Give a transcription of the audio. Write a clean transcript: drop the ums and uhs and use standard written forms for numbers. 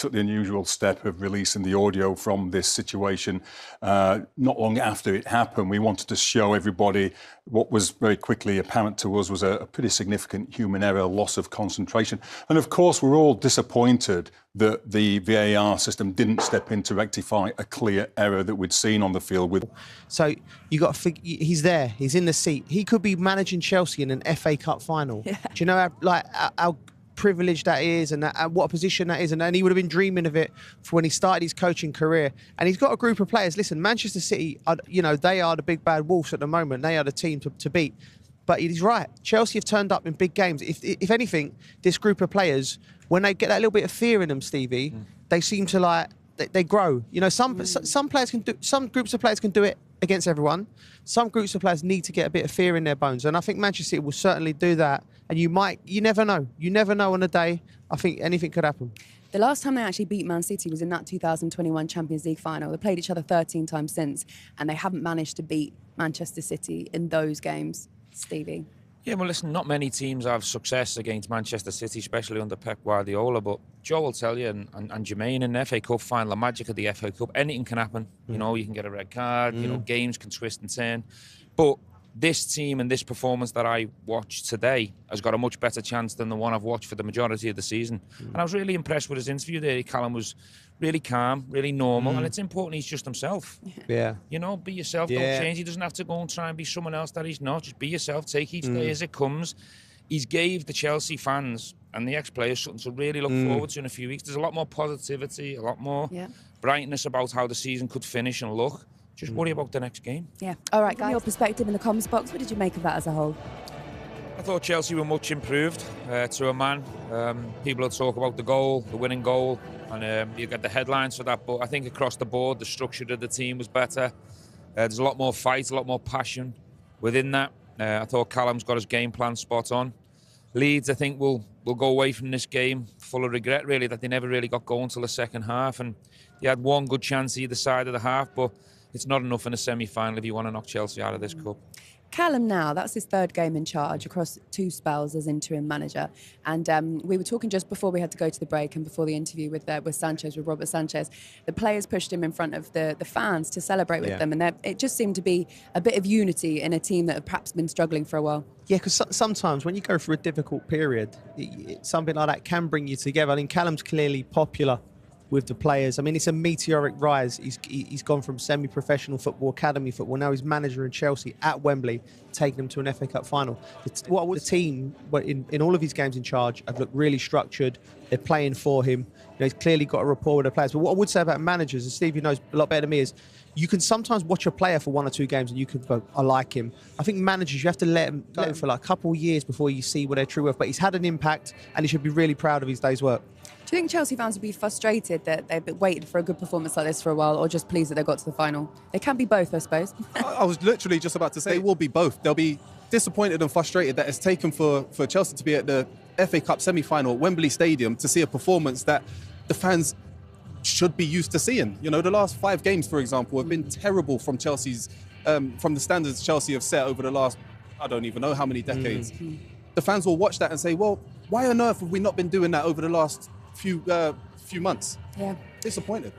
took the unusual step of releasing the audio from this situation not long after it happened. We wanted to show everybody what was very quickly apparent to us was a pretty significant human error, loss of concentration. And of course, we're all disappointed that the VAR system didn't step in to rectify a clear error that we'd seen on the field. So you got to he's there, he's in the seat. He could be managing Chelsea in an FA Cup final. Yeah. Do you know how privilege that is, and what a position that is, and he would have been dreaming of it for when he started his coaching career. And he's got a group of players. Listen, Manchester City, they are the big bad wolves at the moment. They are the team to beat. But he's right. Chelsea have turned up in big games. If anything, this group of players, when they get that little bit of fear in them, Stevie, they seem to they grow. Some players can do. Some groups of players can do it against everyone. Some groups of players need to get a bit of fear in their bones, and I think Manchester City will certainly do that. And you never know. You never know on a day. I think anything could happen. The last time they actually beat Man City was in that 2021 Champions League final. They played each other 13 times since, and they haven't managed to beat Manchester City in those games. Stevie? Yeah, well, listen, not many teams have success against Manchester City, especially under Pep Guardiola, but Joe will tell you, and Jermaine, in the FA Cup final, the magic of the FA Cup, anything can happen. You can get a red card, games can twist and turn. But this team and this performance that I watched today has got a much better chance than the one I've watched for the majority of the season. And I was really impressed with his interview there. Callum was really calm, really normal, and it's important he's just himself. Yeah. Be yourself, don't change. He doesn't have to go and try and be someone else that he's not. Just be yourself, take each day as it comes. He's gave the Chelsea fans and the ex-players something to really look forward to in a few weeks. There's a lot more positivity, a lot more brightness about how the season could finish and look. Just worry about the next game. Yeah. All right, guys. From your perspective in the comments box, what did you make of that as a whole? I thought Chelsea were much improved to a man. People will talk about the goal, the winning goal, and you get the headlines for that. But I think across the board, the structure of the team was better. There's a lot more fight, a lot more passion within that. I thought Callum's got his game plan spot on. Leeds, I think, will go away from this game full of regret, really, that they never really got going till the second half. And they had one good chance either side of the half, but it's not enough in a semi-final if you want to knock Chelsea out of this cup. Callum now, that's his third game in charge across 2 spells as interim manager. And we were talking just before we had to go to the break and before the interview with Sanchez, with Robert Sanchez. The players pushed him in front of the fans to celebrate with them. And it just seemed to be a bit of unity in a team that had perhaps been struggling for a while. Yeah, because sometimes when you go through a difficult period, something like that can bring you together. I mean, Callum's clearly popular with the players. I mean, it's a meteoric rise. He's gone from semi-professional football, academy football. Now he's manager in Chelsea at Wembley, taking them to an FA Cup final. The team, in all of his games in charge, have looked really structured. They're playing for him. He's clearly got a rapport with the players. But what I would say about managers, and Stevie knows a lot better than me, is you can sometimes watch a player for 1 or 2 games and you can go, I like him. I think managers, you have to let him go for like a couple of years before you see what they're true worth. But he's had an impact and he should be really proud of his day's work. Do you think Chelsea fans would be frustrated that they've been waiting for a good performance like this for a while, or just pleased that they got to the final? They can be both, I suppose. I was literally just about to say, they will be both. They'll be disappointed and frustrated that it's taken for Chelsea to be at the FA Cup semi-final at Wembley Stadium to see a performance that the fans should be used to seeing. The last 5 games, for example, have been terrible from Chelsea's, from the standards Chelsea have set over the last, I don't even know how many decades. The fans will watch that and say, well, why on earth have we not been doing that over the last few months? Yeah. Disappointed.